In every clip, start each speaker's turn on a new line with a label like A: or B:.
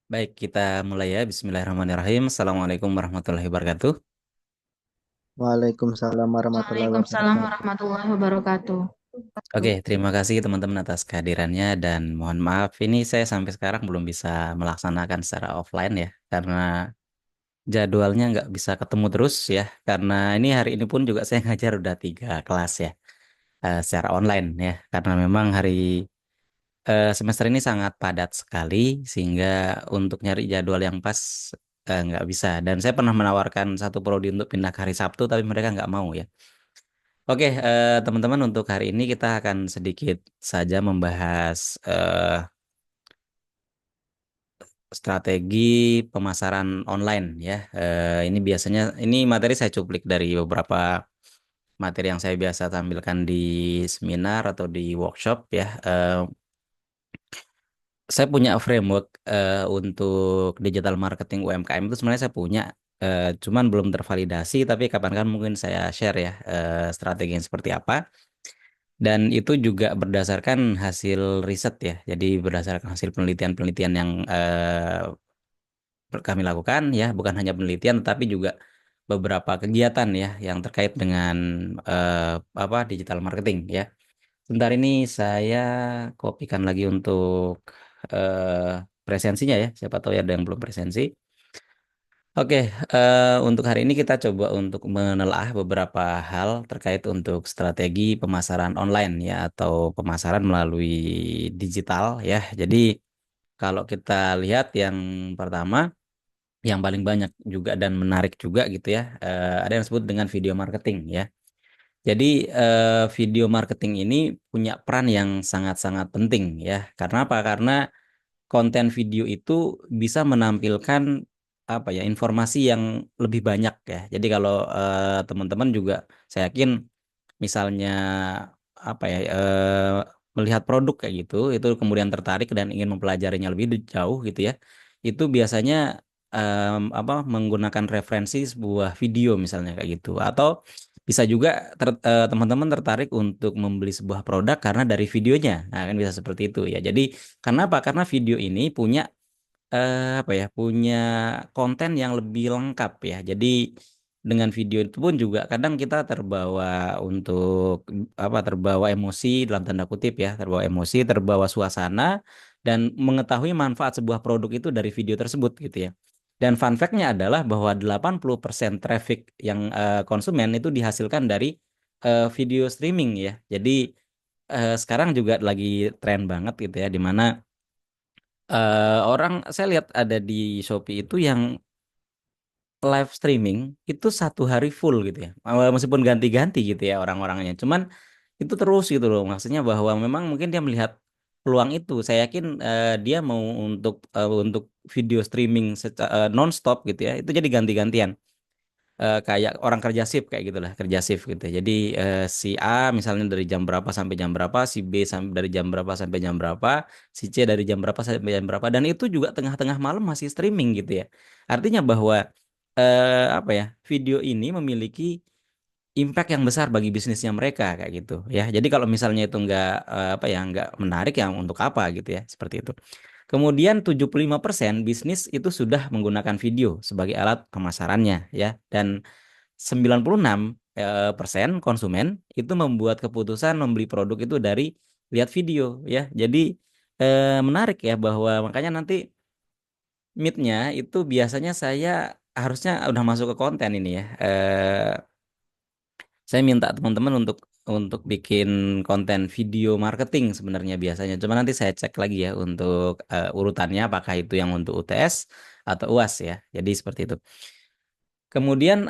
A: Baik, kita mulai ya. Bismillahirrahmanirrahim. Assalamualaikum warahmatullahi wabarakatuh.
B: Waalaikumsalam warahmatullahi
C: Waalaikumsalam
B: wabarakatuh.
C: warahmatullahi wabarakatuh.
A: Oke, terima kasih teman-teman atas kehadirannya dan mohon maaf ini saya sampai sekarang belum bisa melaksanakan secara offline ya karena jadwalnya nggak bisa ketemu terus ya karena ini hari ini pun juga saya ngajar udah 3 kelas ya secara online ya karena memang hari semester ini sangat padat sekali sehingga untuk nyari jadwal yang pas nggak bisa dan saya pernah menawarkan satu prodi untuk pindah ke hari Sabtu tapi mereka nggak mau ya. Oke, teman-teman, untuk hari ini kita akan sedikit saja membahas strategi pemasaran online ya. Ini biasanya ini materi saya cuplik dari beberapa materi yang saya biasa tampilkan di seminar atau di workshop ya. Saya punya framework untuk digital marketing UMKM itu sebenarnya saya punya, cuman belum tervalidasi. Tapi kapan-kapan mungkin saya share ya strategi yang seperti apa. Dan itu juga berdasarkan hasil riset ya. Jadi berdasarkan hasil penelitian-penelitian yang kami lakukan ya, bukan hanya penelitian tetapi juga beberapa kegiatan ya yang terkait dengan apa digital marketing ya. Sebentar ini saya kopikan lagi untuk presensinya ya. Siapa tahu ya ada yang belum presensi. Oke, untuk hari ini kita coba untuk menelaah beberapa hal terkait untuk strategi pemasaran online ya atau pemasaran melalui digital ya. Jadi kalau kita lihat yang pertama, yang paling banyak juga dan menarik juga gitu ya, ada yang disebut dengan video marketing ya. Jadi video marketing ini punya peran yang sangat-sangat penting ya. Karena apa? Karena konten video itu bisa menampilkan apa ya informasi yang lebih banyak ya. Jadi kalau teman-teman juga saya yakin misalnya apa ya melihat produk kayak gitu itu kemudian tertarik dan ingin mempelajarinya lebih jauh gitu ya. Itu biasanya apa menggunakan referensi sebuah video misalnya kayak gitu atau bisa juga teman-teman tertarik untuk membeli sebuah produk karena dari videonya. Nah, kan bisa seperti itu ya. Jadi karena apa? Karena video ini punya apa ya punya konten yang lebih lengkap ya. Jadi dengan video itu pun juga kadang kita terbawa untuk apa terbawa emosi dalam tanda kutip ya, terbawa emosi, terbawa suasana dan mengetahui manfaat sebuah produk itu dari video tersebut gitu ya. Dan fun fact-nya adalah bahwa 80% traffic yang konsumen itu dihasilkan dari video streaming ya. Jadi sekarang juga lagi tren banget gitu ya di mana orang saya lihat ada di Shopee itu yang live streaming itu 1 hari full gitu ya. Meskipun ganti-ganti gitu ya orang-orangnya. Cuman itu terus gitu loh. Maksudnya bahwa memang mungkin dia melihat peluang itu. Saya yakin dia mau untuk video streaming non-stop gitu ya. Itu jadi ganti-gantian. Kayak orang kerja shift kayak gitulah, kerja shift gitu. Jadi si A misalnya dari jam berapa sampai jam berapa, si B sampai dari jam berapa sampai jam berapa, si C dari jam berapa sampai jam berapa, dan itu juga tengah-tengah malam masih streaming gitu ya. Artinya bahwa apa ya, video ini memiliki impact yang besar bagi bisnisnya mereka kayak gitu ya. Jadi kalau misalnya itu nggak apa ya nggak menarik ya untuk apa gitu ya, seperti itu. Kemudian 75% bisnis itu sudah menggunakan video sebagai alat pemasarannya ya. Dan 96 persen konsumen itu membuat keputusan membeli produk itu dari lihat video ya. Jadi menarik ya bahwa makanya nanti meetnya itu biasanya saya harusnya udah masuk ke konten ini ya. Saya minta teman-teman untuk bikin konten video marketing sebenarnya biasanya. Cuma nanti saya cek lagi ya untuk urutannya apakah itu yang untuk UTS atau UAS ya. Jadi seperti itu. Kemudian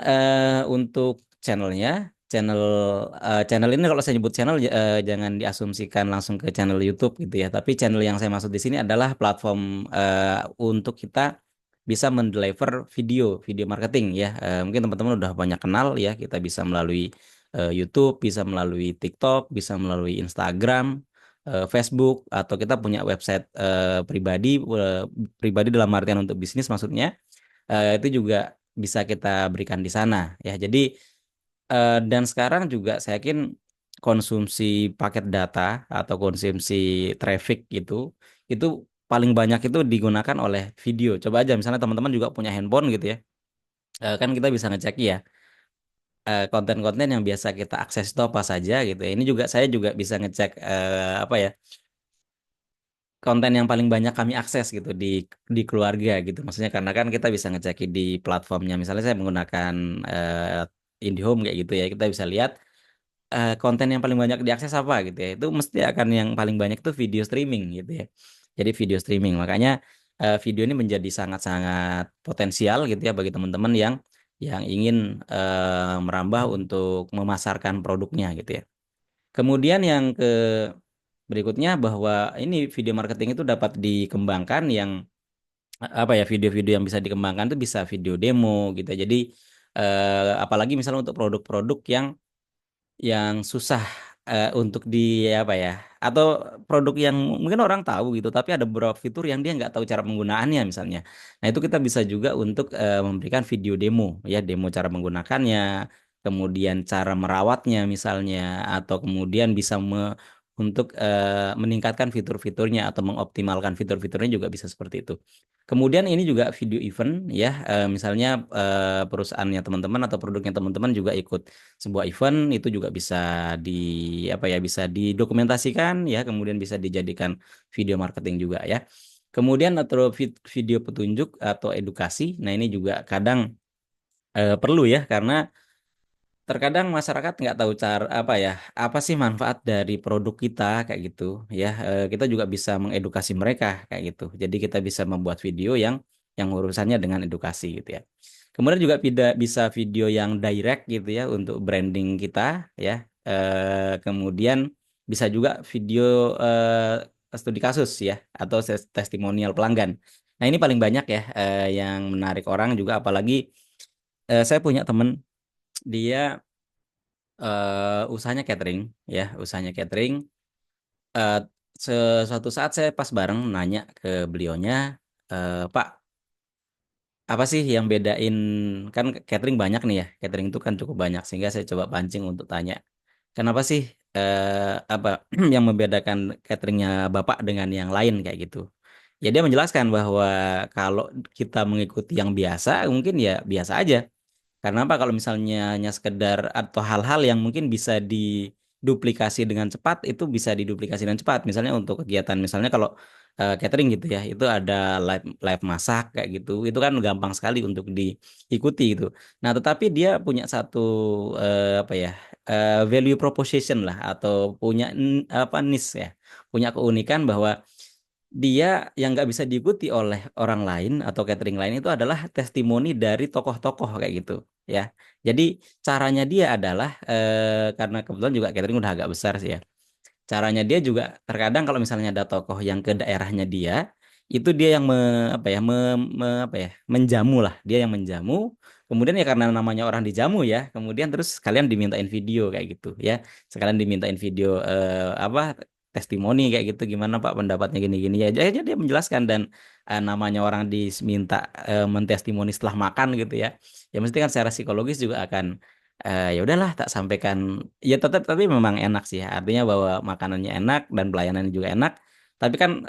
A: untuk channelnya, channel ini kalau saya nyebut channel jangan diasumsikan langsung ke channel YouTube gitu ya. Tapi channel yang saya maksud di sini adalah platform untuk kita bisa mendeliver video marketing ya. Mungkin teman-teman udah banyak kenal ya. Kita bisa melalui YouTube, bisa melalui TikTok, bisa melalui Instagram, Facebook, atau kita punya website pribadi dalam artian untuk bisnis maksudnya. Itu juga bisa kita berikan di sana ya. Jadi dan sekarang juga saya yakin konsumsi paket data atau konsumsi traffic gitu itu paling banyak itu digunakan oleh video. Coba aja misalnya teman-teman juga punya handphone gitu ya. Kan kita bisa ngecek ya konten-konten yang biasa kita akses itu apa saja gitu ya. Ini juga saya juga bisa ngecek apa ya konten yang paling banyak kami akses gitu di keluarga gitu. Maksudnya karena kan kita bisa ngecek di platformnya. Misalnya saya menggunakan IndiHome kayak gitu ya. Kita bisa lihat konten yang paling banyak diakses apa gitu ya. Itu mesti akan yang paling banyak itu video streaming gitu ya. Jadi video streaming. Makanya video ini menjadi sangat-sangat potensial gitu ya bagi teman-teman yang ingin merambah untuk memasarkan produknya gitu ya. Kemudian yang berikutnya bahwa ini video marketing itu dapat dikembangkan yang apa ya video-video yang bisa dikembangkan itu bisa video demo gitu ya. Jadi apalagi misalnya untuk produk-produk yang susah untuk apa ya atau produk yang mungkin orang tahu gitu tapi ada beberapa fitur yang dia nggak tahu cara penggunaannya misalnya. Nah itu kita bisa juga untuk memberikan video demo ya demo cara menggunakannya, kemudian cara merawatnya misalnya atau kemudian bisa untuk meningkatkan fitur-fiturnya atau mengoptimalkan fitur-fiturnya juga bisa seperti itu. Kemudian ini juga video event ya misalnya perusahaannya teman-teman atau produknya teman-teman juga ikut sebuah event itu juga bisa di apa ya bisa didokumentasikan ya kemudian bisa dijadikan video marketing juga ya. Kemudian atau video petunjuk atau edukasi. Nah, ini juga kadang perlu ya karena terkadang masyarakat nggak tahu cara apa ya apa sih manfaat dari produk kita kayak gitu ya. Kita juga bisa mengedukasi mereka kayak gitu. Jadi kita bisa membuat video yang urusannya dengan edukasi gitu ya. Kemudian juga bisa video yang direct gitu ya untuk branding kita ya. Kemudian bisa juga video studi kasus ya atau testimonial pelanggan. Nah ini paling banyak ya yang menarik orang juga apalagi saya punya temen dia usahanya catering ya usahanya catering. Eh, Suatu saat saya pas bareng nanya ke beliaunya, Pak, apa sih yang bedain kan catering banyak nih ya catering itu kan cukup banyak sehingga saya coba pancing untuk tanya kenapa sih apa yang membedakan cateringnya Bapak dengan yang lain kayak gitu ya dia menjelaskan bahwa kalau kita mengikuti yang biasa mungkin ya biasa aja karena apa kalau misalnya hanya sekedar atau hal-hal yang mungkin bisa diduplikasi dengan cepat itu bisa diduplikasi dengan cepat. Misalnya untuk kegiatan misalnya kalau catering gitu ya, itu ada live live masak kayak gitu. Itu kan gampang sekali untuk diikuti gitu. Nah, tetapi dia punya satu apa ya? Value proposition lah atau punya apa niche ya. Punya keunikan bahwa dia yang nggak bisa diikuti oleh orang lain atau catering lain itu adalah testimoni dari tokoh-tokoh kayak gitu ya. Jadi caranya dia adalah karena kebetulan juga catering udah agak besar sih ya. Caranya dia juga terkadang kalau misalnya ada tokoh yang ke daerahnya dia, itu dia yang apa ya, apa ya, menjamu lah. Dia yang menjamu. Kemudian ya karena namanya orang dijamu ya, kemudian terus kalian dimintain video kayak gitu ya. Sekalian dimintain video apa testimoni kayak gitu gimana Pak pendapatnya gini-gini ya. Jadi dia menjelaskan dan namanya orang diminta mentestimoni setelah makan gitu ya. Ya mesti kan secara psikologis juga akan ya udahlah tak sampaikan ya tetap tapi memang enak sih ya. Artinya bahwa makanannya enak dan pelayanannya juga enak tapi kan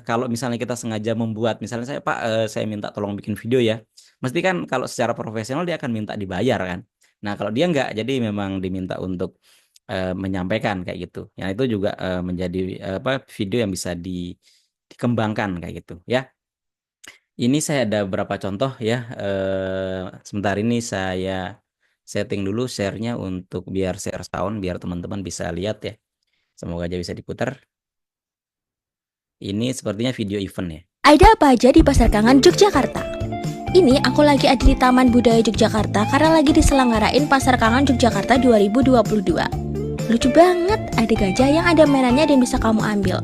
A: kalau misalnya kita sengaja membuat misalnya saya Pak saya minta tolong bikin video ya mesti kan kalau secara profesional dia akan minta dibayar kan nah kalau dia nggak jadi memang diminta untuk menyampaikan kayak gitu yang itu juga menjadi apa video yang bisa dikembangkan kayak gitu ya. Ini saya ada beberapa contoh ya. Sebentar ini saya setting dulu share-nya untuk biar share sound, biar teman-teman bisa lihat ya. Semoga aja bisa diputar. Ini sepertinya video event ya.
B: Ada apa aja di Pasar Kangen Yogyakarta? Ini aku lagi ada di Taman Budaya Yogyakarta karena lagi diselenggarain Pasar Kangen Yogyakarta 2022. Lucu banget, ada gajah yang ada mainannya dan bisa kamu ambil.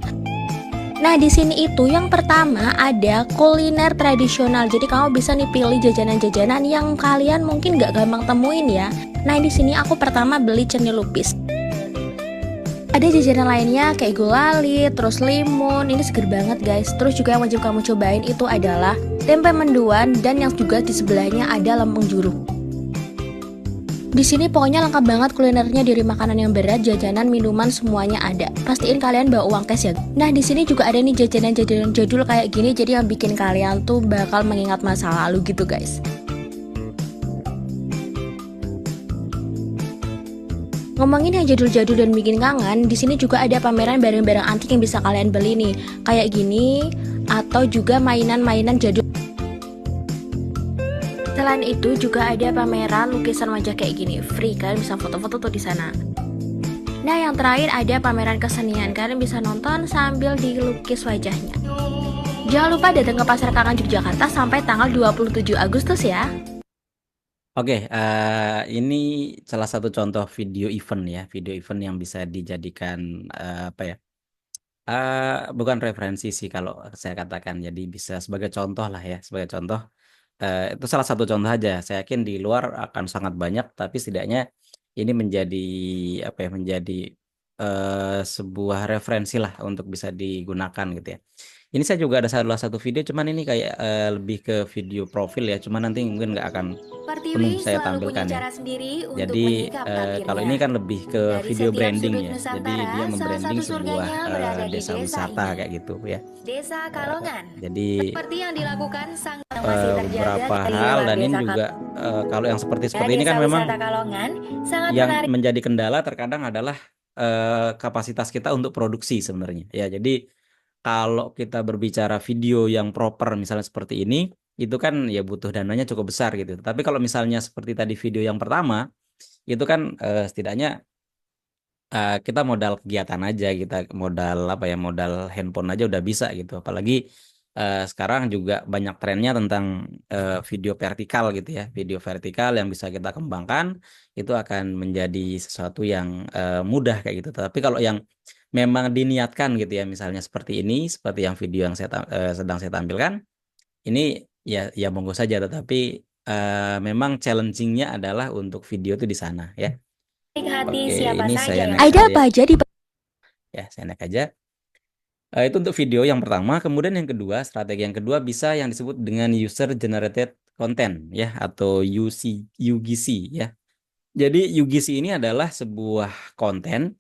B: Nah di sini itu yang pertama ada kuliner tradisional. Jadi kamu bisa nih pilih jajanan-jajanan yang kalian mungkin gak gampang temuin ya. Nah di sini aku pertama beli cenil lupis. Ada jajanan lainnya kayak gulali, terus limun, ini seger banget guys. Terus juga yang wajib kamu cobain itu adalah tempe mendoan dan yang juga di sebelahnya ada lempeng juru. Di sini pokoknya lengkap banget kulinernya, dari makanan yang berat, jajanan, minuman, semuanya ada. Pastiin kalian bawa uang cash ya. Nah, di sini juga ada nih jajanan-jajanan jadul kayak gini, jadi yang bikin kalian tuh bakal mengingat masa lalu gitu, guys. Ngomongin yang jadul-jadul dan bikin kangen, di sini juga ada pameran barang-barang antik yang bisa kalian beli nih. Kayak gini, atau juga mainan-mainan jadul. Selain itu juga ada pameran lukisan wajah kayak gini, free, kalian bisa foto-foto tuh di sana. Nah, yang terakhir ada pameran kesenian, kalian bisa nonton sambil dilukis wajahnya. Jangan lupa datang ke Pasar Kangen Yogyakarta sampai tanggal 27 Agustus ya.
A: Oke, ini salah satu contoh video event ya, video event yang bisa dijadikan apa ya? Bukan referensi sih kalau saya katakan, jadi bisa sebagai contoh lah ya, sebagai contoh. Itu salah satu contoh aja. Saya yakin di luar akan sangat banyak, tapi setidaknya ini menjadi apa ya? Menjadi sebuah referensi lah untuk bisa digunakan gitu ya. Ini saya juga ada salah satu video, cuman ini kayak lebih ke video profil ya, cuman nanti mungkin nggak akan penuh
B: Pertiwi
A: saya
B: selalu punya
A: tampilkan ya.
B: cara sendiri untuk
A: Jadi
B: menyingkap
A: kalau ini
B: takdirnya.
A: kan lebih ke
B: Dari
A: video
B: setiap
A: branding
B: sudut
A: ya. Jadi dia
B: Nusantara, salah
A: membranding
B: satu
A: sebuah
B: surganya berada di
A: desa
B: desa
A: wisata
B: ini.
A: kayak gitu ya.
B: Desa Kalongan.
A: Jadi
B: Seperti yang dilakukan sang yang masih terjaga
A: beberapa
B: dari
A: hal,
B: luar
A: dan ini
B: desa
A: juga
B: Kalongan.
A: kalau yang seperti ini
B: Desa
A: kan memang
B: wisata Kalongan sangat
A: yang
B: menarik.
A: menjadi kendala terkadang adalah kapasitas kita untuk produksi sebenarnya. Ya, jadi kalau kita berbicara video yang proper misalnya seperti ini, itu kan ya butuh dananya cukup besar gitu. Tapi kalau misalnya seperti tadi video yang pertama, itu kan setidaknya kita modal kegiatan aja, kita modal apa ya, modal handphone aja udah bisa gitu. Apalagi sekarang juga banyak trennya tentang video vertikal gitu ya, video vertikal yang bisa kita kembangkan itu akan menjadi sesuatu yang mudah kayak gitu. Tapi kalau yang memang diniatkan gitu ya, misalnya seperti ini, seperti yang video yang sedang saya tampilkan ini, ya monggo saja, tetapi memang challengingnya adalah untuk video itu di sana ya.
B: Hati
A: Oke,
B: siapa
A: ini
B: saja
A: saya
B: yang
A: next
B: ada
A: aja
B: apa
A: ya.
B: aja di
A: Ya, saya naik aja. Itu untuk video yang pertama. Kemudian yang kedua, strategi yang kedua bisa yang disebut dengan user generated content ya, atau UGC ya. Jadi UGC ini adalah sebuah konten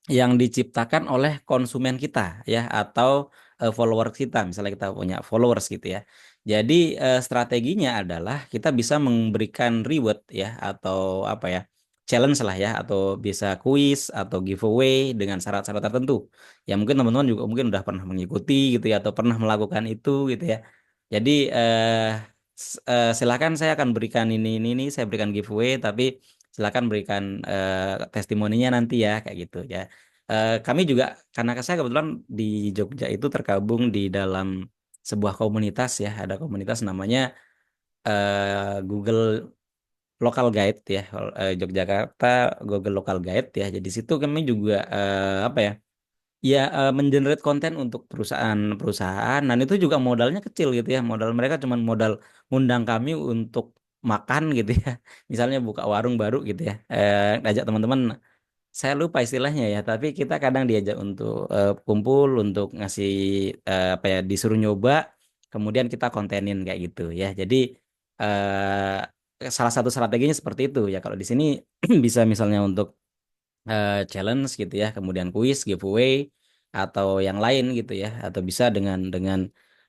A: yang diciptakan oleh konsumen kita ya, atau followers kita, misalnya kita punya followers gitu ya. Jadi strateginya adalah kita bisa memberikan reward ya, atau apa ya, challenge lah ya, atau bisa kuis atau giveaway dengan syarat-syarat tertentu. Ya mungkin teman-teman juga mungkin udah pernah mengikuti gitu ya, atau pernah melakukan itu gitu ya. Jadi silakan, saya akan berikan ini saya berikan giveaway, tapi silakan berikan testimoninya nanti ya kayak gitu ya. Kami juga, karena saya kebetulan di Jogja itu tergabung di dalam sebuah komunitas ya, ada komunitas namanya Google Local Guide ya, Yogyakarta Google Local Guide ya. Jadi situ kami juga apa ya, ya mengenerate konten untuk perusahaan-perusahaan, dan itu juga modalnya kecil gitu ya. Modal mereka cuma modal ngundang kami untuk makan gitu ya. Misalnya buka warung baru gitu ya, ajak teman-teman, saya lupa istilahnya ya, tapi kita kadang diajak untuk kumpul untuk ngasih apa ya, disuruh nyoba, kemudian kita kontenin kayak gitu ya. Jadi salah satu strateginya seperti itu ya. Kalau di sini bisa misalnya untuk challenge gitu ya, kemudian kuis, giveaway atau yang lain gitu ya, atau bisa dengan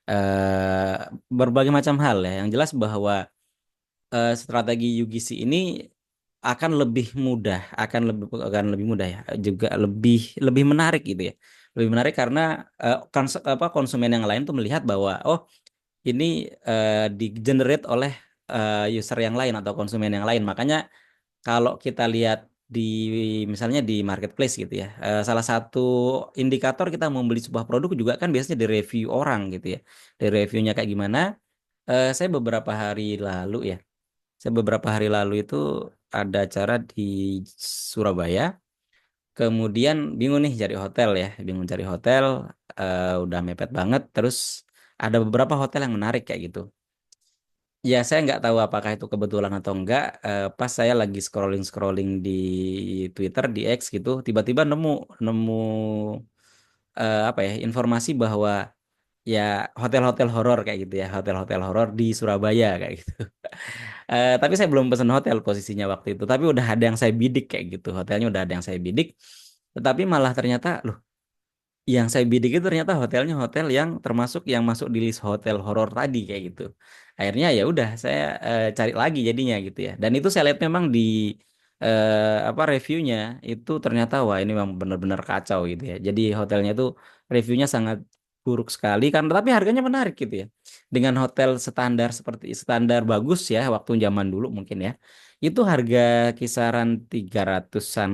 A: eh, berbagai macam hal ya. Yang jelas bahwa strategi UGC ini akan lebih mudah ya, juga lebih menarik gitu ya. Lebih menarik karena konsumen yang lain tuh melihat bahwa oh, ini di generate oleh user yang lain atau konsumen yang lain. Makanya kalau kita lihat di misalnya di marketplace gitu ya, salah satu indikator kita mau beli sebuah produk juga kan biasanya di review orang gitu ya. Di reviewnya kayak gimana? Saya beberapa hari lalu itu ada acara di Surabaya. Kemudian bingung nih cari hotel ya, bingung cari hotel, udah mepet banget. Terus ada beberapa hotel yang menarik kayak gitu. Ya, saya nggak tahu apakah itu kebetulan atau enggak. Pas saya lagi scrolling di Twitter, di X gitu, tiba-tiba nemu nemu apa ya, informasi bahwa ya hotel-hotel horor kayak gitu ya, hotel-hotel horor di Surabaya kayak gitu. Tapi saya belum pesen hotel posisinya waktu itu. Tapi udah ada yang saya bidik kayak gitu. Hotelnya udah ada yang saya bidik. Tetapi malah ternyata, loh, yang saya bidik itu ternyata hotelnya hotel yang termasuk yang masuk di list hotel horor tadi kayak gitu. Akhirnya ya udah saya cari lagi jadinya gitu ya. Dan itu saya lihat memang di apa reviewnya itu ternyata wah ini memang benar-benar kacau gitu ya. Jadi hotelnya itu reviewnya sangat buruk sekali kan, tapi harganya menarik gitu ya. Dengan hotel standar seperti standar bagus ya waktu zaman dulu mungkin ya. Itu harga kisaran 300-an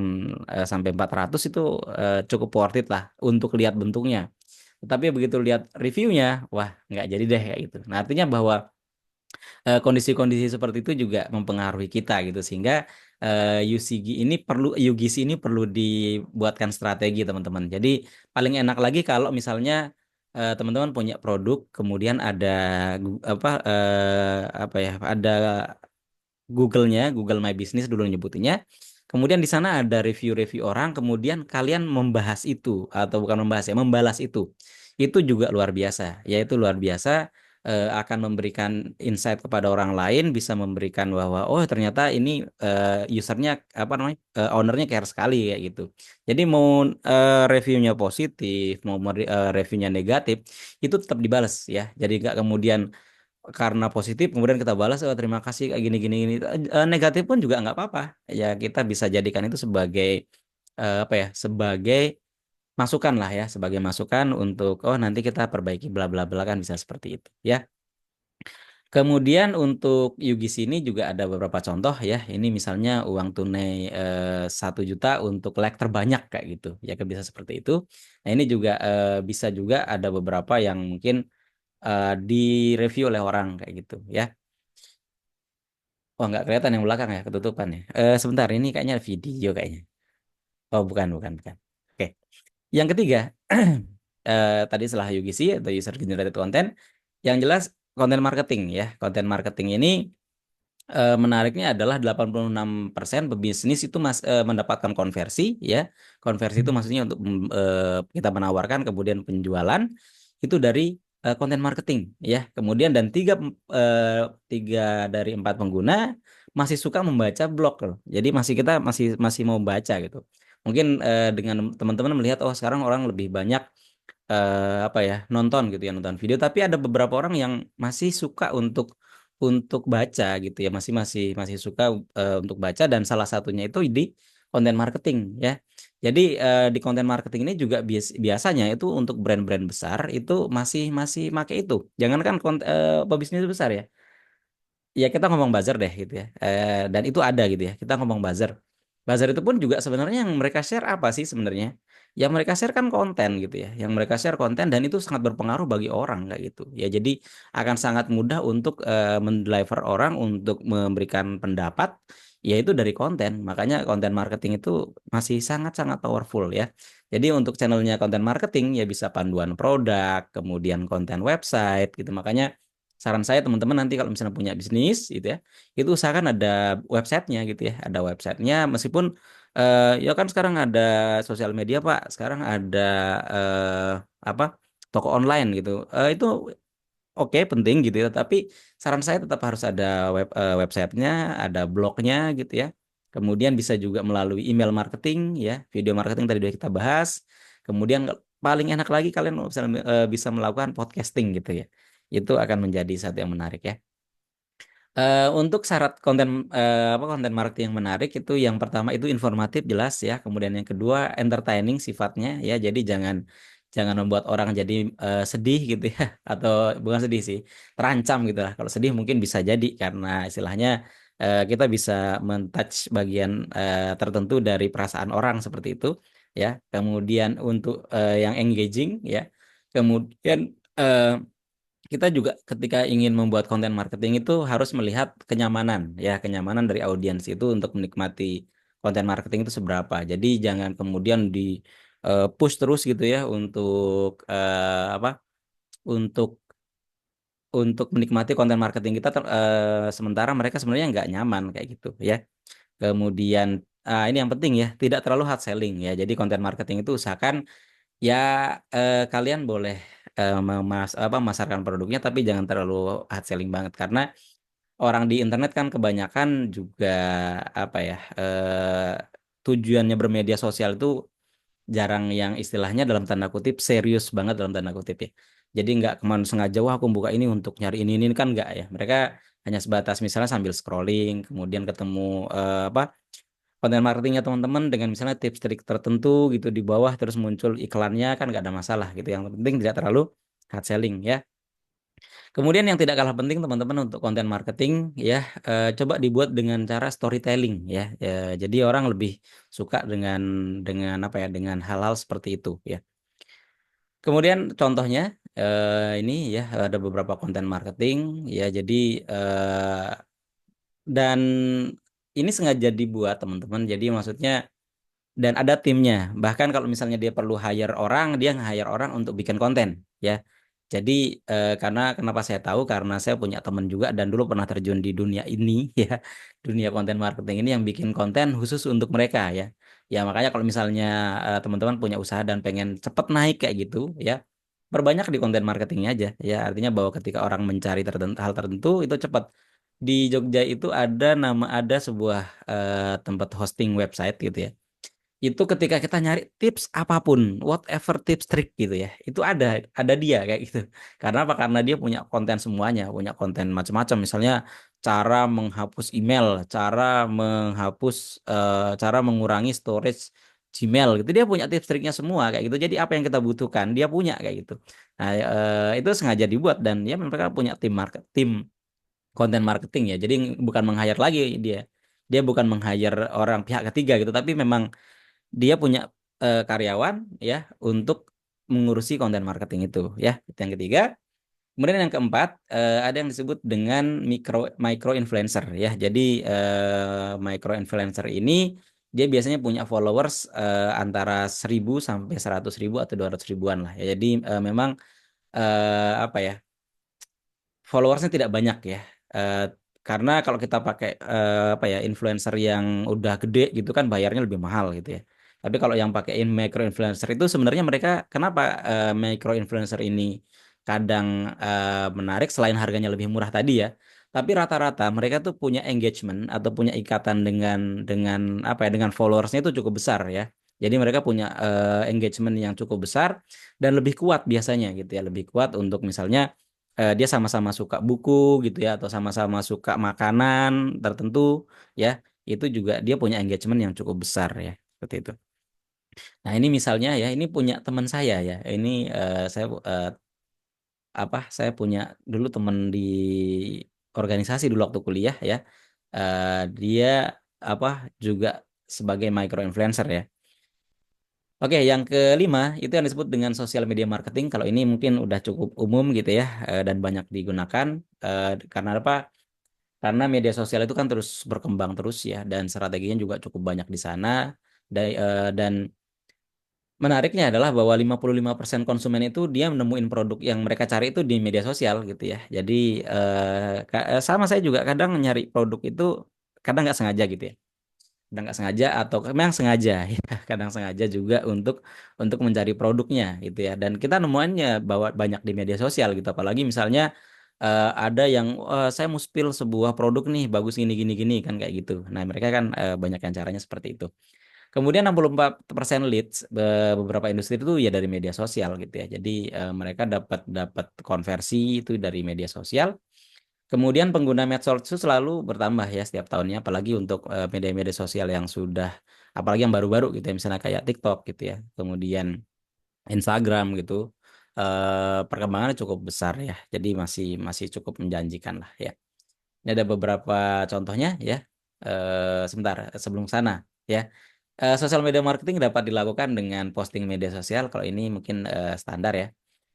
A: sampai 400 itu cukup worth it lah untuk lihat bentuknya. Tetapi begitu lihat reviewnya, wah nggak jadi deh kayak gitu. Nah artinya bahwa kondisi-kondisi seperti itu juga mempengaruhi kita gitu sehingga UCG ini perlu UGC ini perlu dibuatkan strategi teman-teman. Jadi paling enak lagi kalau misalnya teman-teman punya produk kemudian ada apa ya ada Google-nya, Google My Business dulu nyebutinnya. Kemudian di sana ada review-review orang, kemudian kalian membahas itu atau bukan membahas ya, membalas itu. Itu juga luar biasa, yaitu luar biasa akan memberikan insight kepada orang lain, bisa memberikan bahwa oh ternyata ini usernya apa namanya, ownernya care sekali kayak gitu. Jadi mau reviewnya positif, mau reviewnya negatif, itu tetap dibalas ya. Jadi nggak kemudian karena positif kemudian kita balas oh terima kasih kayak gini gini gini. Negatif pun juga nggak apa-apa ya, kita bisa jadikan itu sebagai apa ya, sebagai masukan lah ya, sebagai masukan untuk oh nanti kita perbaiki bla bla bla kan, bisa seperti itu ya. Kemudian untuk Yugi sini juga ada beberapa contoh ya. Ini misalnya uang tunai 1 juta untuk like terbanyak kayak gitu ya, kan bisa seperti itu. Nah ini juga bisa juga ada beberapa yang mungkin direview oleh orang kayak gitu ya. Oh, nggak kelihatan yang belakang ya, ketutupan ya. Sebentar, ini kayaknya video kayaknya. Oh, bukan, bukan, bukan. Oke. Yang ketiga, tadi setelah UGC atau user generated content, yang jelas konten marketing ya. Konten marketing ini menariknya adalah 86% pebisnis itu mendapatkan konversi ya. Konversi itu maksudnya untuk kita menawarkan kemudian penjualan itu dari konten marketing ya. Kemudian dan tiga dari 4 pengguna masih suka membaca blog loh. Jadi masih kita masih masih mau baca gitu. Mungkin dengan teman-teman melihat oh sekarang orang lebih banyak apa ya nonton gitu ya, nonton video, tapi ada beberapa orang yang masih suka untuk baca gitu ya, masih masih masih suka untuk baca, dan salah satunya itu di konten marketing ya. Jadi di konten marketing ini juga biasanya itu untuk brand-brand besar itu masih masih make itu, jangankan pebisnis besar ya. Ya kita ngomong buzzer deh gitu ya. Dan itu ada gitu ya. Kita ngomong buzzer. Buzzer itu pun juga sebenarnya yang mereka share apa sih sebenarnya? Yang mereka share kan konten gitu ya. Yang mereka share konten dan itu sangat berpengaruh bagi orang kayak gitu. Ya jadi akan sangat mudah untuk mendeliver orang untuk memberikan pendapat yaitu dari konten. Makanya konten marketing itu masih sangat-sangat powerful ya. Jadi untuk channelnya konten marketing ya bisa panduan produk, kemudian konten website gitu. Makanya saran saya teman-teman nanti kalau misalnya punya bisnis gitu ya, itu usahakan ada websitenya gitu ya, ada websitenya meskipun ya kan sekarang ada sosial media Pak, sekarang ada eh, apa toko online gitu. Itu oke penting gitu ya, tapi saran saya tetap harus ada websitenya, ada blognya gitu ya. Kemudian bisa juga melalui email marketing ya, video marketing tadi udah kita bahas. Kemudian paling enak lagi kalian bisa melakukan podcasting gitu ya. Itu akan menjadi satu yang menarik ya. Untuk syarat konten apa konten marketing yang menarik itu yang pertama itu informatif jelas ya, kemudian yang kedua entertaining sifatnya ya, jadi jangan jangan membuat orang jadi sedih gitu ya atau bukan sedih sih, terancam gitu lah. Kalau sedih mungkin bisa jadi karena istilahnya kita bisa mentouch bagian tertentu dari perasaan orang seperti itu ya. Kemudian untuk yang engaging ya, kemudian kita juga ketika ingin membuat konten marketing itu harus melihat kenyamanan ya, kenyamanan dari audiens itu untuk menikmati konten marketing itu seberapa. Jadi jangan kemudian di push terus gitu ya untuk apa? Untuk menikmati konten marketing kita sementara mereka sebenarnya nggak nyaman kayak gitu ya. Kemudian ini yang penting ya, tidak terlalu hard selling ya. Jadi konten marketing itu usahakan ya kalian boleh memasarkan produknya tapi jangan terlalu hard selling banget karena orang di internet kan kebanyakan juga apa ya, tujuannya bermedia sosial itu jarang yang istilahnya dalam tanda kutip serius banget dalam tanda kutip ya. Jadi nggak kemana sengaja wah aku buka ini untuk nyari ini kan nggak ya. Mereka hanya sebatas misalnya sambil scrolling, kemudian ketemu apa konten marketingnya teman-teman dengan misalnya tips trik tertentu gitu di bawah terus muncul iklannya kan nggak ada masalah gitu. Yang penting tidak terlalu hard selling ya. Kemudian yang tidak kalah penting teman-teman untuk konten marketing ya, coba dibuat dengan cara storytelling ya. Jadi orang lebih suka dengan apa ya dengan hal-hal seperti itu ya. Kemudian contohnya ini ya ada beberapa konten marketing ya. Jadi eh, dan ini sengaja dibuat teman-teman. Jadi maksudnya dan ada timnya. Bahkan kalau misalnya dia perlu hire orang, dia nge-hire orang untuk bikin konten, ya. Jadi karena kenapa saya tahu karena saya punya teman juga dan dulu pernah terjun di dunia ini, ya, dunia konten marketing ini yang bikin konten khusus untuk mereka, ya. Ya makanya kalau misalnya teman-teman punya usaha dan pengen cepet naik kayak gitu, ya, perbanyak di konten marketingnya aja, ya. Artinya bahwa ketika orang mencari hal tertentu itu cepat. Di Jogja itu ada sebuah tempat hosting website gitu ya itu ketika kita nyari tips apapun, whatever tips trik gitu ya, itu ada dia kayak gitu. Karena apa? Karena dia punya konten semuanya, punya konten macam-macam. Misalnya cara menghapus email, cara mengurangi storage Gmail gitu. Dia punya tips triknya semua kayak gitu. Jadi apa yang kita butuhkan, dia punya kayak gitu. Nah, itu sengaja dibuat dan ya mereka punya tim konten marketing ya. Jadi bukan meng-hire lagi dia. Dia bukan meng-hire orang pihak ketiga gitu, tapi memang dia punya karyawan ya untuk mengurusi konten marketing itu ya. Itu yang ketiga. Kemudian yang keempat ada yang disebut dengan micro influencer ya. Jadi micro influencer ini dia biasanya punya followers antara 1.000 sampai 100.000 atau 200 ribuan lah ya. Jadi memang apa ya followersnya tidak banyak ya. Eh, karena kalau kita pakai apa ya influencer yang udah gede gitu kan bayarnya lebih mahal gitu ya. Tapi kalau yang pakai micro influencer itu sebenarnya mereka kenapa micro influencer ini kadang menarik selain harganya lebih murah tadi ya. Tapi rata-rata mereka tuh punya engagement atau punya ikatan dengan apa ya dengan followersnya itu cukup besar ya. Jadi mereka punya engagement yang cukup besar dan lebih kuat biasanya gitu ya, lebih kuat untuk misalnya dia sama-sama suka buku gitu ya atau sama-sama suka makanan tertentu ya itu juga dia punya engagement yang cukup besar ya seperti itu. Nah ini misalnya ya ini punya teman saya ya ini saya apa saya punya dulu teman di organisasi dulu waktu kuliah ya. Dia apa juga sebagai micro influencer ya. Oke, yang kelima itu yang disebut dengan sosial media marketing. Kalau ini mungkin udah cukup umum gitu ya dan banyak digunakan karena apa? Karena media sosial itu kan terus berkembang terus ya dan strateginya juga cukup banyak di sana. Dan menariknya adalah bahwa 55% konsumen itu dia menemuin produk yang mereka cari itu di media sosial gitu ya. Jadi sama saya juga kadang nyari produk itu kadang nggak sengaja gitu ya. Kadang nggak sengaja atau memang sengaja ya. Kadang sengaja juga untuk mencari produknya gitu ya. Dan kita nemuannya bahwa banyak di media sosial gitu. Apalagi misalnya ada yang saya mau spill sebuah produk nih bagus gini gini gini kan kayak gitu. Nah, mereka kan banyak yang caranya seperti itu. Kemudian 64% leads beberapa industri itu ya dari media sosial gitu ya. Jadi mereka dapat dapat konversi itu dari media sosial. Kemudian pengguna medsos itu selalu bertambah ya setiap tahunnya, apalagi untuk media-media sosial yang sudah, apalagi yang baru-baru gitu ya, misalnya kayak TikTok gitu ya, kemudian Instagram gitu, perkembangannya cukup besar ya, jadi masih masih cukup menjanjikan lah ya. Ini ada beberapa contohnya ya. Sebentar sebelum sana ya. Sosial media marketing dapat dilakukan dengan posting media sosial. Kalau ini mungkin standar ya.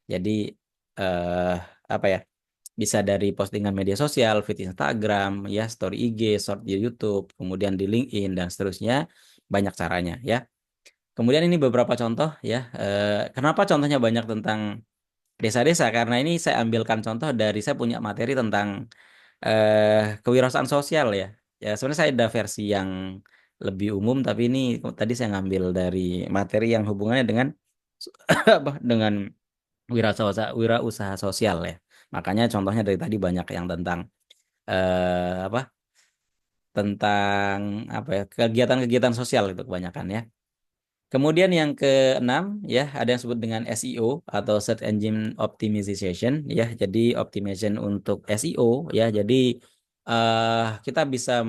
A: Jadi eh, apa ya? Bisa dari postingan media sosial, feed Instagram, ya, story IG, short di YouTube, kemudian di LinkedIn dan seterusnya. Banyak caranya ya. Kemudian ini beberapa contoh ya. Kenapa contohnya banyak tentang desa-desa? Karena ini saya ambilkan contoh dari saya punya materi tentang kewirausahaan sosial ya. Ya sebenarnya saya ada versi yang lebih umum, tapi ini tadi saya ngambil dari materi yang hubungannya dengan apa dengan wirausaha sosial ya. Makanya contohnya dari tadi banyak yang tentang apa tentang apa ya kegiatan-kegiatan sosial itu kebanyakan ya. Kemudian yang keenam ya ada yang disebut dengan SEO atau Search Engine Optimization ya. Jadi optimization untuk SEO ya. Jadi kita bisa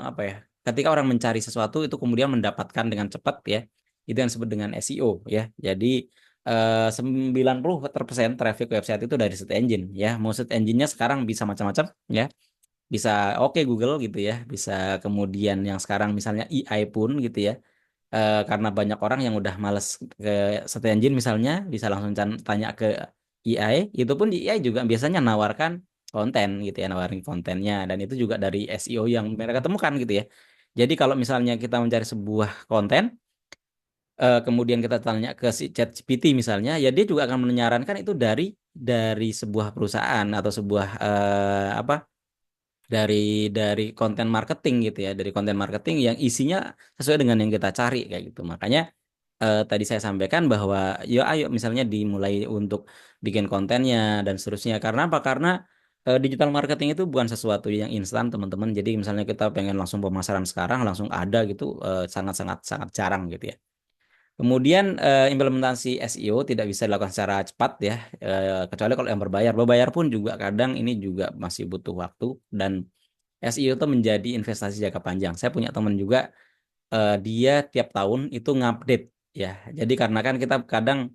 A: apa ya? Ketika orang mencari sesuatu itu kemudian mendapatkan dengan cepat ya. Itu yang disebut dengan SEO ya. Jadi 90% traffic website itu dari search engine ya. Mau search engine-nya sekarang bisa macam-macam ya. Bisa oke Google gitu ya. Bisa kemudian yang sekarang misalnya AI pun gitu ya, karena banyak orang yang udah males ke search engine misalnya bisa langsung tanya ke AI. Itu pun AI juga biasanya nawarkan konten gitu ya, nawarin kontennya, dan itu juga dari SEO yang mereka temukan gitu ya. Jadi kalau misalnya kita mencari sebuah konten, kemudian kita tanya ke si ChatGPT misalnya, ya dia juga akan menyarankan itu dari sebuah perusahaan atau sebuah apa dari konten marketing gitu ya, dari konten marketing yang isinya sesuai dengan yang kita cari kayak gitu. Makanya tadi saya sampaikan bahwa yo ayo misalnya dimulai untuk bikin kontennya dan seterusnya. Karena apa? Karena digital marketing itu bukan sesuatu yang instan, teman-teman. Jadi misalnya kita pengen langsung pemasaran sekarang langsung ada gitu, sangat sangat sangat jarang gitu ya. Kemudian implementasi SEO tidak bisa dilakukan secara cepat ya, kecuali kalau yang berbayar. Berbayar pun juga kadang ini juga masih butuh waktu, dan SEO itu menjadi investasi jangka panjang. Saya punya teman juga, dia tiap tahun itu ngupdate ya. Jadi karena kan kita kadang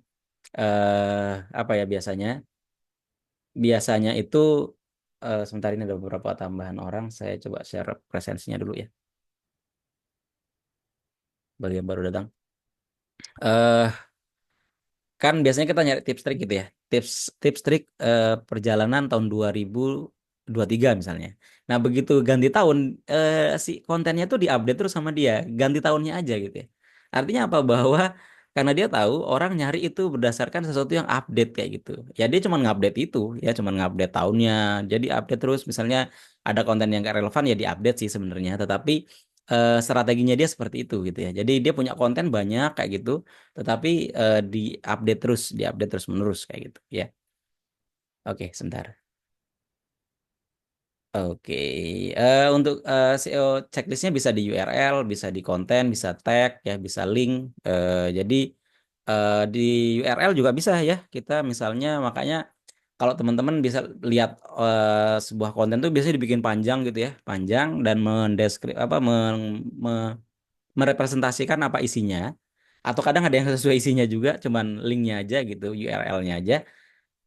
A: apa ya biasanya, biasanya itu sebentar ini ada beberapa tambahan orang. Saya coba share presensinya dulu ya, bagi yang baru datang. eh Kan biasanya kita nyari tips trik gitu ya. Tips tips trik perjalanan tahun 2023 misalnya. Nah, begitu ganti tahun, si kontennya tuh diupdate terus sama dia, ganti tahunnya aja gitu ya. Artinya apa? Bahwa karena dia tahu orang nyari itu berdasarkan sesuatu yang update kayak gitu. Ya dia cuma ngupdate itu, ya cuma ngupdate tahunnya. Jadi update terus, misalnya ada konten yang gak relevan ya diupdate sih sebenarnya, tetapi strateginya dia seperti itu gitu ya. Jadi dia punya konten banyak kayak gitu, tetapi diupdate terus menerus kayak gitu ya. Oke, sebentar. Oke, untuk SEO checklistnya bisa di URL, bisa di konten, bisa tag ya, bisa link. Jadi di URL juga bisa ya. Kita misalnya makanya kalau teman-teman bisa lihat sebuah konten tuh biasanya dibikin panjang gitu ya, panjang dan mendeskrip apa merepresentasikan apa isinya. Atau kadang ada yang sesuai isinya juga, cuman linknya aja gitu, URL-nya aja.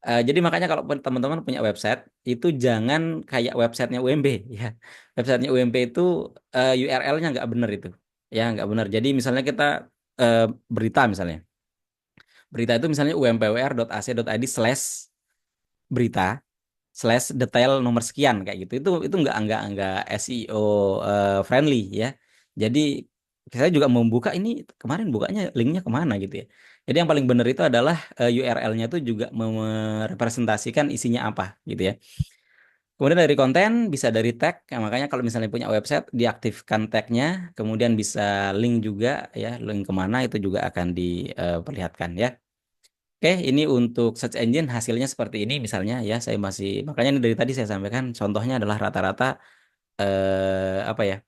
A: Jadi makanya kalau teman-teman punya website itu jangan kayak websitenya UMB ya. Websitenya UMB itu URL-nya nggak bener itu, ya nggak bener. Jadi misalnya kita eh, berita misalnya, berita itu misalnya umpwr.ac.id/berita detail nomor sekian kayak gitu. Itu nggak SEO friendly ya. Jadi saya juga membuka ini kemarin bukanya linknya kemana gitu ya. Jadi yang paling benar itu adalah URL-nya itu juga merepresentasikan isinya apa gitu ya. Kemudian dari konten bisa dari tag, ya, makanya kalau misalnya punya website diaktifkan tagnya, kemudian bisa link juga ya, link kemana itu juga akan diperlihatkan ya. Oke, ini untuk search engine hasilnya seperti ini misalnya ya, saya masih makanya ini dari tadi saya sampaikan contohnya adalah rata-rata apa ya?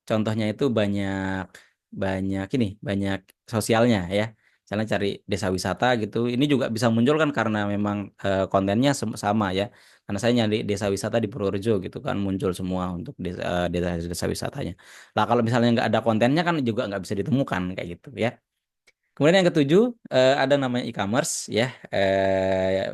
A: Contohnya itu banyak banyak ini, banyak sosialnya ya. Misalnya cari desa wisata gitu. Ini juga bisa muncul kan karena memang kontennya sama ya. Karena saya nyari desa wisata di Purworejo gitu kan, muncul semua untuk desa wisatanya. Lah kalau misalnya nggak ada kontennya kan juga nggak bisa ditemukan kayak gitu ya. Kemudian yang ketujuh, ada namanya e-commerce ya.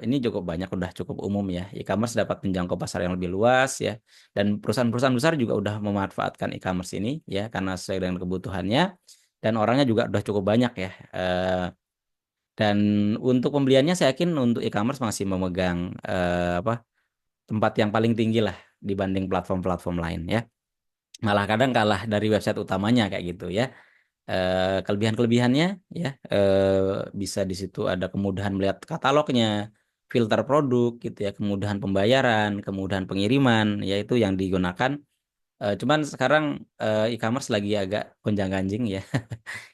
A: Ini cukup banyak, udah cukup umum ya. E-commerce dapat menjangkau pasar yang lebih luas ya. Dan perusahaan-perusahaan besar juga udah memanfaatkan e-commerce ini ya karena sesuai dengan kebutuhannya, dan orangnya juga udah cukup banyak ya. Dan untuk pembeliannya saya yakin untuk e-commerce masih memegang apa tempat yang paling tinggi lah dibanding platform-platform lain ya. Malah kadang kalah dari website utamanya kayak gitu ya. Kelebihan-kelebihannya ya, bisa di situ ada kemudahan melihat katalognya, filter produk gitu ya, kemudahan pembayaran, kemudahan pengiriman, yaitu yang digunakan. Cuman sekarang e-commerce lagi agak gonjang-ganjing ya.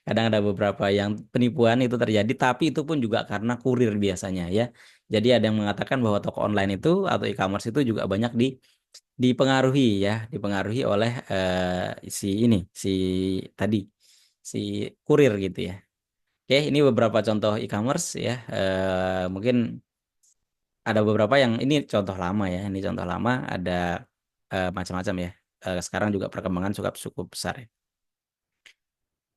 A: Kadang ada beberapa yang penipuan itu terjadi, tapi itu pun juga karena kurir biasanya ya. Jadi ada yang mengatakan bahwa toko online itu atau e-commerce itu juga banyak dipengaruhi ya, dipengaruhi oleh si ini, si tadi, si kurir gitu ya. Oke, ini beberapa contoh e-commerce ya. Mungkin ada beberapa yang ini contoh lama ya. Ini contoh lama ada macam-macam ya. Sekarang juga perkembangan cukup cukup besar ya.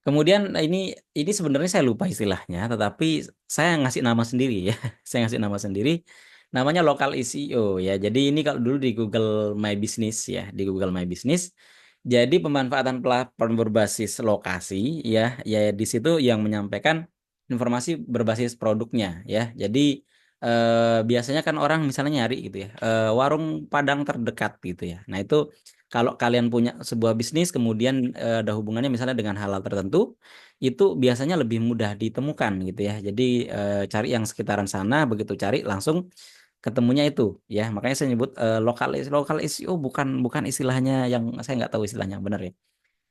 A: Kemudian ini sebenarnya saya lupa istilahnya, tetapi saya ngasih nama sendiri ya. Saya ngasih nama sendiri, namanya lokal SEO ya. Jadi ini kalau dulu di Google My Business ya, di Google My Business. Jadi pemanfaatan platform berbasis lokasi ya, ya di situ yang menyampaikan informasi berbasis produknya ya. Jadi biasanya kan orang misalnya nyari gitu ya, warung Padang terdekat gitu ya. Nah itu kalau kalian punya sebuah bisnis kemudian ada hubungannya misalnya dengan hal-hal tertentu, itu biasanya lebih mudah ditemukan gitu ya. Jadi cari yang sekitaran sana, begitu cari langsung ketemunya itu ya. Makanya saya nyebut lokal SEO, bukan bukan istilahnya yang saya nggak tahu istilahnya yang benar ya.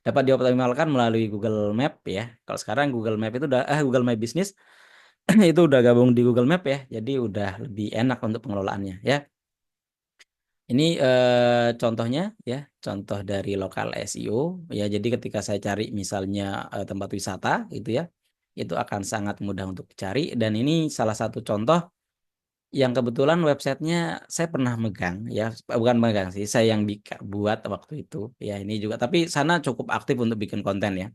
A: Dapat dioptimalkan melalui Google Map ya. Kalau sekarang Google Map itu udah Google My Business itu udah gabung di Google Map ya. Jadi udah lebih enak untuk pengelolaannya ya. Ini contohnya ya, contoh dari lokal SEO ya. Jadi ketika saya cari misalnya tempat wisata gitu ya, itu akan sangat mudah untuk dicari. Dan ini salah satu contoh yang kebetulan websitenya saya pernah megang ya, bukan megang sih, saya yang buat waktu itu ya. Ini juga, tapi sana cukup aktif untuk bikin konten ya.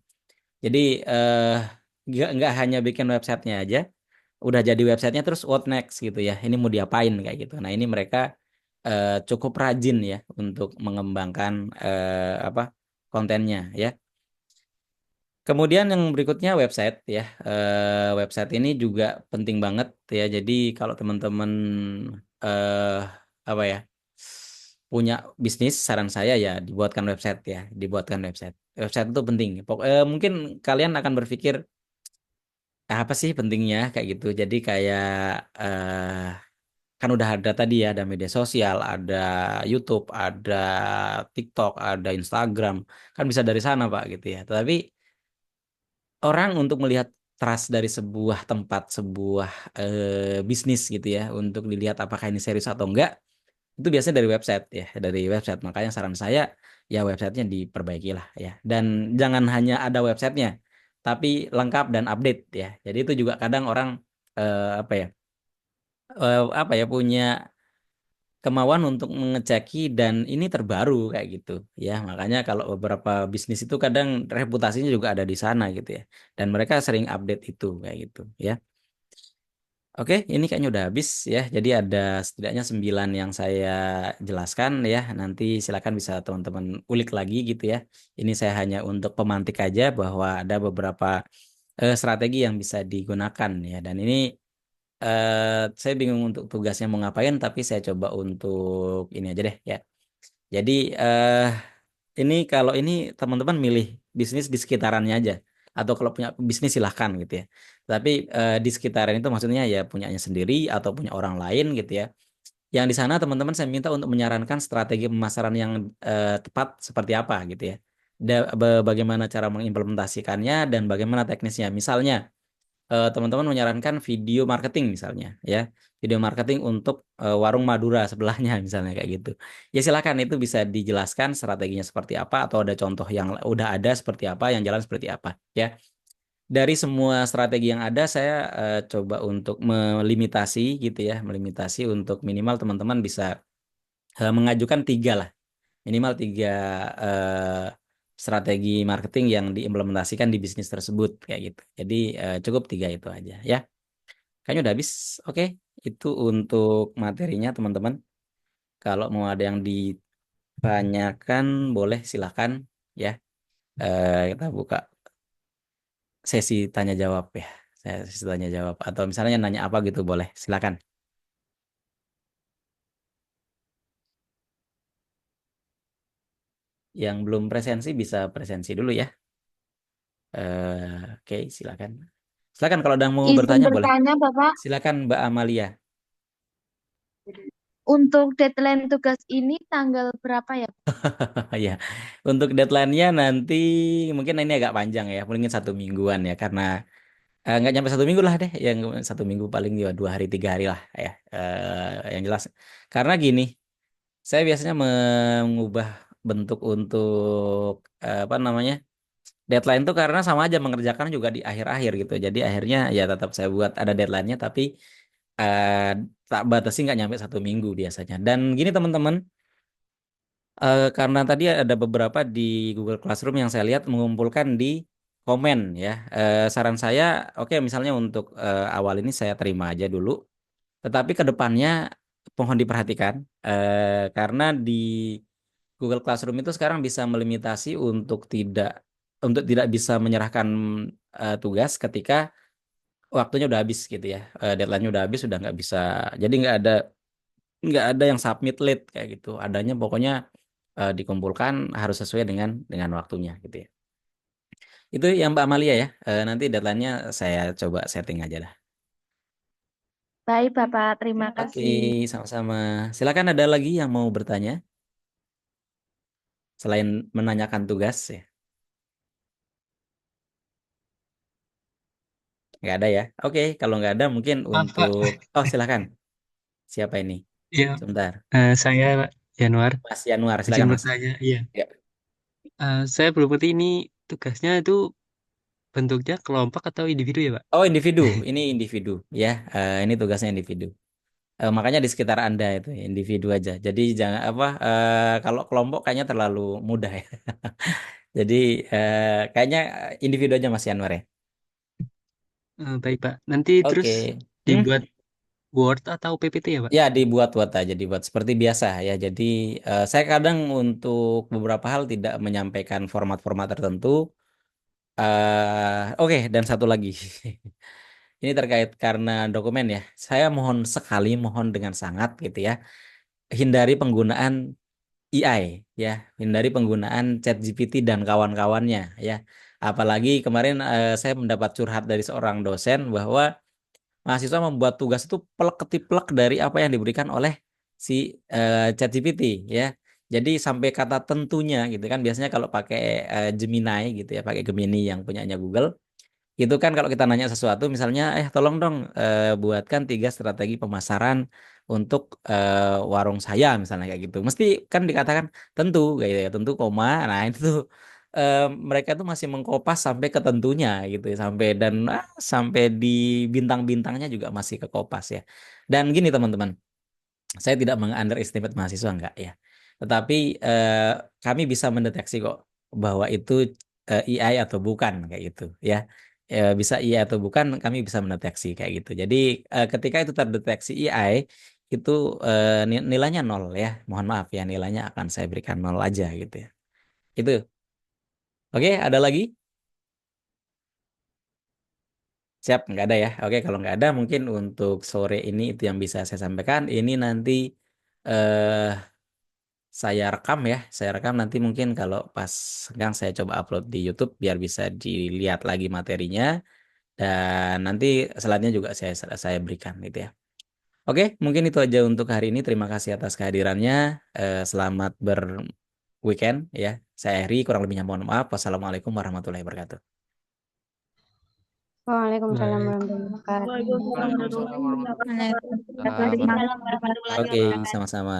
A: Jadi nggak hanya bikin websitenya aja, udah jadi websitenya terus what next gitu ya. Ini mau diapain kayak gitu. Nah ini mereka cukup rajin ya untuk mengembangkan apa kontennya ya. Kemudian yang berikutnya website ya. Website ini juga penting banget ya. Jadi kalau teman-teman eh apa ya, punya bisnis, saran saya ya dibuatkan website ya, dibuatkan website. Website itu penting. Mungkin kalian akan berpikir apa sih pentingnya kayak gitu. Jadi kayak kan udah ada tadi ya, ada media sosial, ada YouTube, ada TikTok, ada Instagram, kan bisa dari sana Pak gitu ya. Tapi orang untuk melihat trust dari sebuah tempat, sebuah bisnis gitu ya, untuk dilihat apakah ini serius atau enggak, itu biasanya dari website ya, dari website. Makanya saran saya ya websitenya diperbaiki lah ya. Dan jangan hanya ada websitenya, tapi lengkap dan update ya. Jadi itu juga kadang orang apa ya, apa ya, punya kemauan untuk mengeceki dan ini terbaru kayak gitu ya. Makanya kalau beberapa bisnis itu kadang reputasinya juga ada di sana gitu ya. Dan mereka sering update itu kayak gitu ya. Oke, ini kayaknya udah habis ya. Jadi ada setidaknya 9 yang saya jelaskan ya. Nanti silakan bisa teman-teman ulik lagi gitu ya. Ini saya hanya untuk pemantik aja bahwa ada beberapa strategi yang bisa digunakan ya. Dan ini saya bingung untuk tugasnya mau ngapain, tapi saya coba untuk ini aja deh ya. Jadi ini kalau ini teman-teman milih bisnis di sekitarannya aja, atau kalau punya bisnis silahkan gitu ya. Tapi di sekitaran itu maksudnya ya punyanya sendiri atau punya orang lain gitu ya. Yang di sana teman-teman saya minta untuk menyarankan strategi pemasaran yang tepat seperti apa gitu ya. Bagaimana cara mengimplementasikannya dan bagaimana teknisnya. Misalnya teman-teman menyarankan video marketing misalnya ya, video marketing untuk warung Madura sebelahnya misalnya kayak gitu ya, silakan itu bisa dijelaskan strateginya seperti apa, atau ada contoh yang udah ada seperti apa, yang jalan seperti apa ya. Dari semua strategi yang ada saya coba untuk melimitasi gitu ya, melimitasi untuk minimal teman-teman bisa mengajukan 3 lah, minimal 3 eh, strategi marketing yang diimplementasikan di bisnis tersebut kayak gitu. Jadi cukup 3 itu aja ya. Kayaknya udah habis. Oke, itu untuk materinya teman-teman. Kalau mau ada yang ditanyakan boleh silakan ya. Kita buka sesi tanya jawab ya. Saya sesi tanya jawab, atau misalnya nanya apa gitu boleh silakan. Yang belum presensi bisa presensi dulu ya. Oke, silakan. Silakan kalau ada yang mau
C: Izin
A: bertanya boleh.
C: bertanya, Bapak,
A: Silakan Mbak Amalia.
C: untuk deadline tugas ini tanggal berapa ya?
A: Ya, untuk deadline-nya nanti mungkin ini agak panjang ya, mungkin 1 mingguan ya, karena nggak nyampe 1 minggu lah deh, yang 1 minggu paling ya 2 hari 3 hari lah ya. Yang jelas karena gini, Saya biasanya mengubah bentuk untuk apa namanya deadline tuh karena sama aja mengerjakan juga di akhir-akhir gitu. Jadi akhirnya ya tetap saya buat ada deadline-nya tapi eh, tak batasi nggak nyampe 1 minggu biasanya. Dan gini teman-teman, karena tadi ada beberapa di Google Classroom yang saya lihat mengumpulkan di komen ya. Saran saya, oke misalnya untuk awal ini saya terima aja dulu. Tetapi ke depannya mohon diperhatikan karena di Google Classroom itu sekarang bisa melimitasi untuk tidak bisa menyerahkan tugas ketika waktunya udah habis gitu ya. Deadline-nya udah habis, udah nggak bisa. Jadi nggak ada yang submit late kayak gitu. Adanya pokoknya dikumpulkan harus sesuai dengan waktunya gitu ya. Itu yang Mbak Amalia ya. Nanti deadline-nya saya coba setting aja lah.
C: Baik, Bapak. Terima
A: Oke,
C: kasih.
A: sama-sama. Silakan ada lagi yang mau bertanya selain menanyakan tugas ya. Nggak ada ya. Oke, kalau nggak ada mungkin
D: Maaf
A: untuk...
D: Pak,
A: Oh, silakan. Siapa ini?
D: ya
A: Sebentar.
D: saya Pak Januar,
A: Mas Januar,
D: izin
A: silakan Mas.
D: bertanya. Iya,
A: Ya.
D: saya belum ngerti ini tugasnya itu bentuknya kelompok atau individu ya Pak?
A: Oh, individu. Ini individu ya. Ini tugasnya individu. Makanya di sekitar Anda itu ya, individu aja. Jadi jangan apa kalau kelompok kayaknya terlalu mudah ya. Jadi kayaknya individu aja Mas Januar ya.
D: Baik Pak, nanti terus
A: Oke. Hmm?
D: dibuat Word atau PPT ya Pak?
A: Ya dibuat-buat aja, dibuat seperti biasa ya. Jadi saya kadang untuk beberapa hal tidak menyampaikan format-format tertentu. Oke, dan satu lagi. Ini terkait karena dokumen ya. Saya mohon sekali, mohon dengan sangat gitu ya. Hindari penggunaan AI ya, hindari penggunaan ChatGPT dan kawan-kawannya ya. Apalagi kemarin saya mendapat curhat dari seorang dosen bahwa mahasiswa membuat tugas itu plek ketiplek dari apa yang diberikan oleh si ChatGPT ya. Jadi sampai kata tentunya gitu kan biasanya kalau pakai Gemini gitu ya, pakai Gemini yang punyanya Google itu kan kalau kita nanya sesuatu misalnya tolong dong buatkan 3 strategi pemasaran untuk warung saya misalnya kayak gitu. Mesti kan dikatakan tentu kayak gitu ya, tentu koma. Nah, itu tuh eh, mereka tuh masih mengkopas sampai ke tentunya gitu ya, sampai di bintang-bintangnya juga masih kekopas ya. Dan gini teman-teman, saya tidak meng-underestimate mahasiswa enggak ya. Tetapi kami bisa mendeteksi kok bahwa itu AI atau bukan kayak gitu ya. Bisa AI atau bukan kami bisa mendeteksi kayak gitu. Jadi ketika itu terdeteksi AI itu nilainya nol ya. Mohon maaf ya nilainya akan saya berikan nol aja gitu ya. Itu. Oke, ada lagi? Siap, nggak ada ya. Oke, kalau nggak ada mungkin untuk sore ini itu yang bisa saya sampaikan. Ini nanti eh saya rekam ya. Saya rekam nanti mungkin kalau pas senggang saya coba upload di YouTube biar bisa dilihat lagi materinya dan nanti selanjutnya juga saya berikan gitu ya. Oke, mungkin itu aja untuk hari ini. Terima kasih atas kehadirannya. Selamat berweekend ya. Saya Heri, kurang lebihnya mohon maaf. Wassalamualaikum warahmatullahi wabarakatuh.
E: Waalaikumsalam
D: Baik.
E: warahmatullahi wabarakatuh.
C: Waalaikumsalam
F: Waalaikumsalam
C: warahmatullahi
F: warahmatullahi
C: wabarakatuh.
F: wabarakatuh.
A: Oke, sama-sama.